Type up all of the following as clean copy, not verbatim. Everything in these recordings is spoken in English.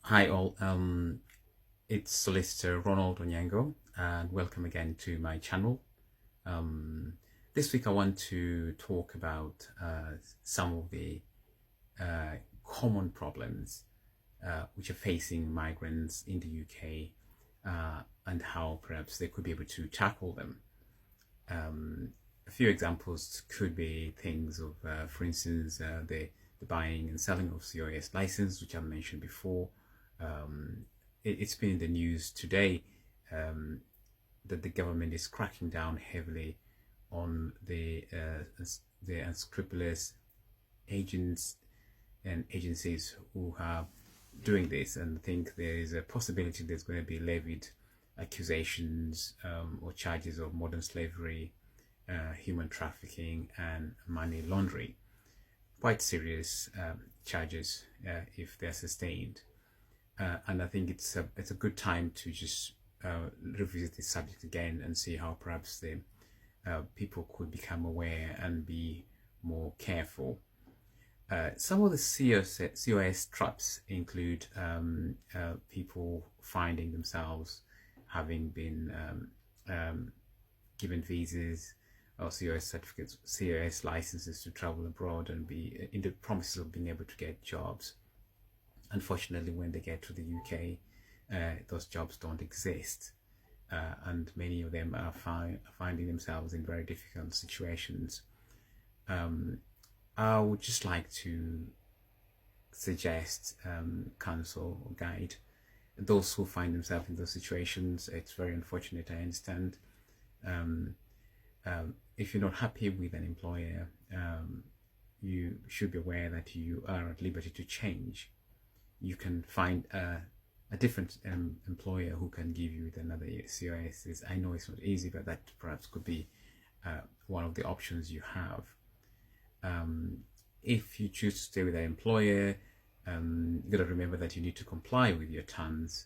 Hi all, it's Solicitor Ronald Onyango and welcome again to my channel. Um, this week I want to talk about some of the common problems which are facing migrants in the UK and how perhaps they could be able to tackle them. A few examples could be things of, for instance, the buying and selling of COS license, which I mentioned before. It's been in the news today um, that the government is cracking down heavily on the unscrupulous agents and agencies who are doing this, and think there is a possibility there's going to be levied accusations or charges of modern slavery, human trafficking, and money laundering. Quite serious charges if they're sustained. And I think it's a good time to just revisit this subject again and see how perhaps the people could become aware and be more careful. Some of the COS traps include people finding themselves having been given visas or COS certificates, COS licenses to travel abroad and be in the promises of being able to get jobs. Unfortunately, when they get to the UK, those jobs don't exist. And many of them are finding themselves in very difficult situations. I would just like to suggest, counsel or guide those who find themselves in those situations. It's very unfortunate, I understand. If you're not happy with an employer, you should be aware that you are at liberty to change. You can find a different employer who can give you with another COS. I know it's not easy, but that perhaps could be one of the options you have. If you choose to stay with that employer, you got to remember that you need to comply with your terms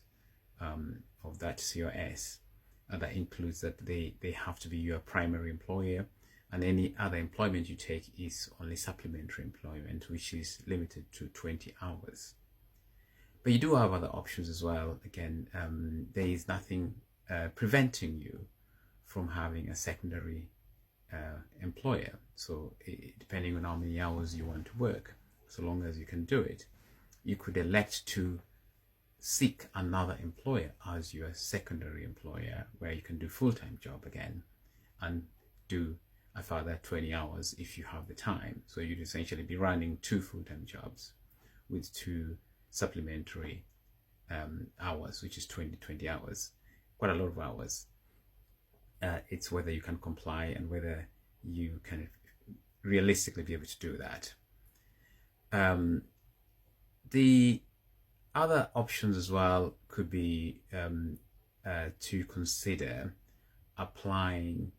of that COS. That includes that they have to be your primary employer, and any other employment you take is only supplementary employment, which is limited to 20 hours. But you do have other options as well. Again, there is nothing preventing you from having a secondary employer. So depending on how many hours you want to work, so long as you can do it, you could elect to seek another employer as your secondary employer, where you can do full-time job again and do a further 20 hours if you have the time. So you'd essentially be running 2 full-time jobs with 2 supplementary hours, which is 20 hours, quite a lot of hours. It's whether you can comply and whether you can realistically be able to do that. The other options as well could be to consider applying,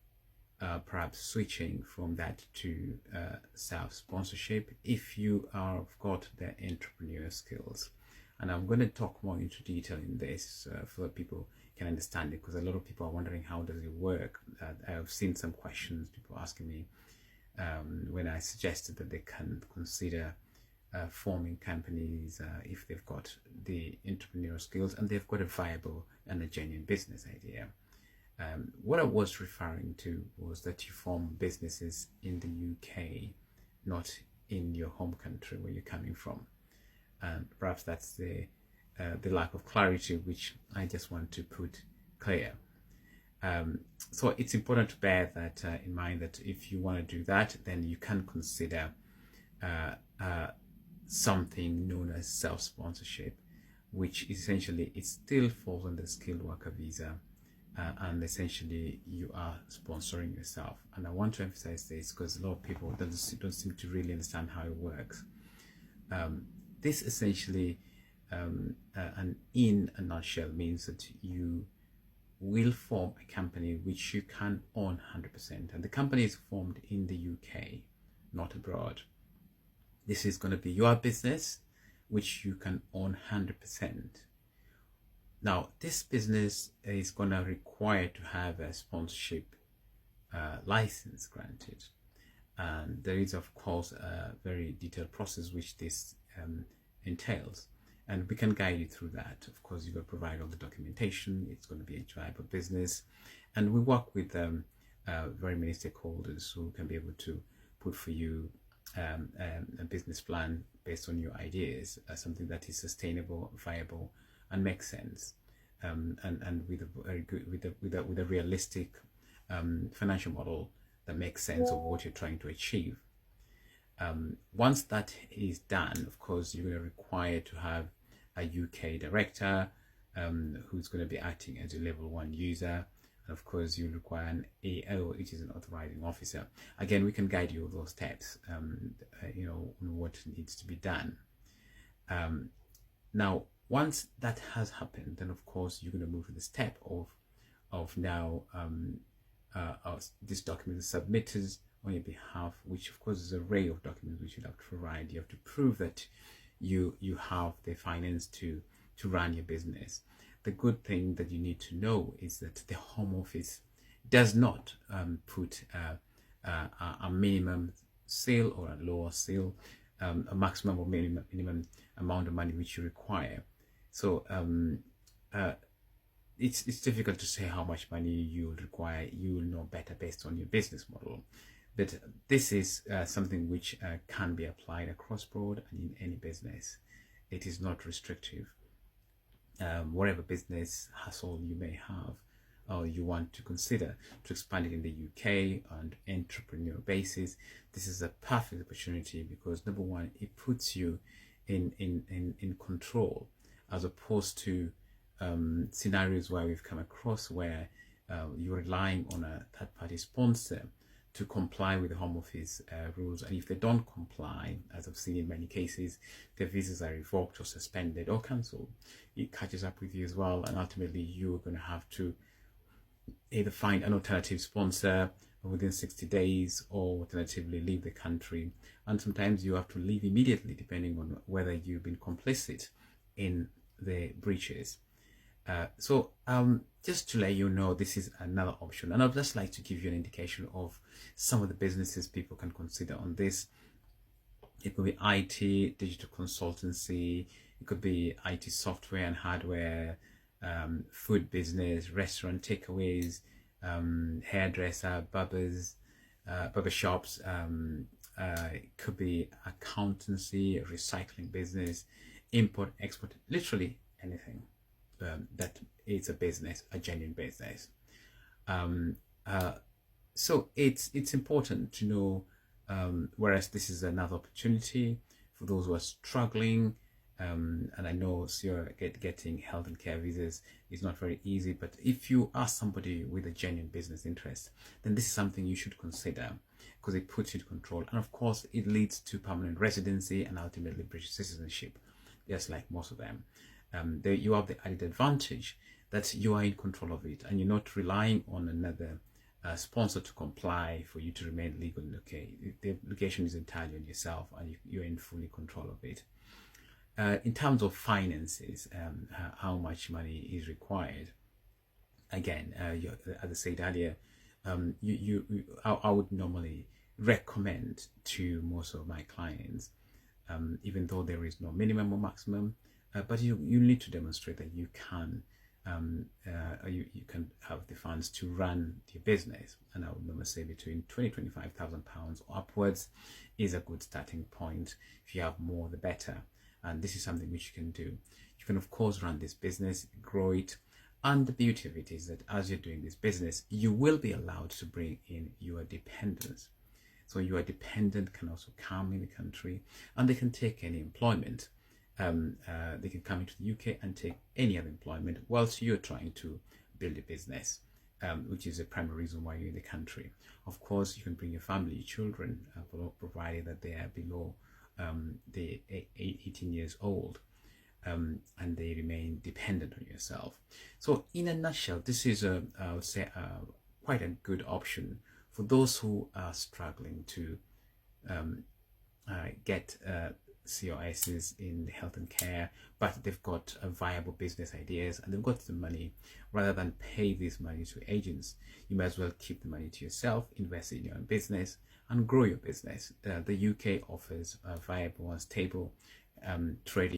perhaps switching from that to self-sponsorship if you have got the entrepreneur skills. And I'm going to talk more into detail in this so that people can understand it, because a lot of people are wondering how does it work. I've seen some questions, people asking me when I suggested that they can consider forming companies if they've got the entrepreneurial skills and they've got a viable and a genuine business idea. What I was referring to was that you form businesses in the UK, not in your home country where you're coming from. And perhaps that's the lack of clarity which I just want to put clear. So it's important to bear that in mind, that if you want to do that, then you can consider something known as self-sponsorship, which essentially it still falls under skilled worker visa, and essentially you are sponsoring yourself. And I want to emphasize this because a lot of people don't seem to really understand how it works. This essentially, and in a nutshell, means that you will form a company which you can own 100%, and the company is formed in the UK, not abroad. This is going to be your business, which you can own 100%. Now, this business is going to require to have a sponsorship license granted. And there is, of course, a very detailed process which this entails. and we can guide you through that. Of course, you're going to provide all the documentation. It's going to be a viable business, and we work with very many stakeholders who can be able to put for you a business plan based on your ideas, something that is sustainable, viable, and makes sense, and with a very good, with a realistic financial model that makes sense of what you're trying to achieve. Once that is done, of course, you're going to require to have a UK director who's going to be acting as a level 1 user. And of course, you require an AO, which is an authorizing officer. Again, we can guide you those steps, on what needs to be done. Now, once that has happened, then of course you're going to move to the step of now this document is submitted on your behalf, which of course is an array of documents which you have to provide. You have to prove that you have the finance to run your business. The good thing that you need to know is that the Home Office does not put a minimum sale or a lower sale, a maximum or minimum amount of money which you require. So it's difficult to say how much money you will require. You will know better based on your business model. But this is something which can be applied across board and in any business. It is not restrictive. Whatever business hustle you may have or you want to consider to expand it in the UK on entrepreneur basis, this is a perfect opportunity because number one, it puts you in control, as opposed to scenarios where we've come across where you're relying on a third-party sponsor to comply with the Home Office rules, and if they don't comply, as I've seen in many cases, their visas are revoked or suspended or cancelled. It catches up with you as well, and ultimately you're going to have to either find an alternative sponsor within 60 days or alternatively leave the country, and sometimes you have to leave immediately depending on whether you've been complicit in the breaches. So just to let you know, this is another option, and I'd just like to give you an indication of some of the businesses people can consider on this. It could be IT, digital consultancy, it could be IT software and hardware, food business, restaurant takeaways, hairdresser, barbers, barber shops, it could be accountancy, recycling business, import, export, literally anything that is a business, a genuine business. So it's important to know, whereas this is another opportunity for those who are struggling, and I know getting health and care visas is not very easy, but if you are somebody with a genuine business interest, then this is something you should consider because it puts you in control, and of course it leads to permanent residency and ultimately British citizenship, just like most of them. You have the added advantage that you are in control of it and you're not relying on another sponsor to comply for you to remain legal in the UK. The obligation is entirely on yourself and you're in fully control of it. In terms of finances, how much money is required, again, as I said earlier, I would normally recommend to most of my clients, even though there is no minimum or maximum, but you need to demonstrate that you can you can have the funds to run your business, and I would normally say between £20,000-25,000 upwards is a good starting point. If you have more, the better, and this is something which you can do. You can of course run this business, grow it, and the beauty of it is that as you're doing this business, you will be allowed to bring in your dependents. So your dependent can also come in the country and they can take any employment. They can come into the UK and take any other employment whilst you're trying to build a business, which is the primary reason why you're in the country. Of course, you can bring your family, your children, provided that they are below the 18 years old, and they remain dependent on yourself. So in a nutshell, this is I would say quite a good option for those who are struggling to get COSs in health and care, but they've got viable business ideas and they've got the money. Rather than pay this money to agents, you might as well keep the money to yourself, invest in your own business and grow your business. The UK offers viable and stable trading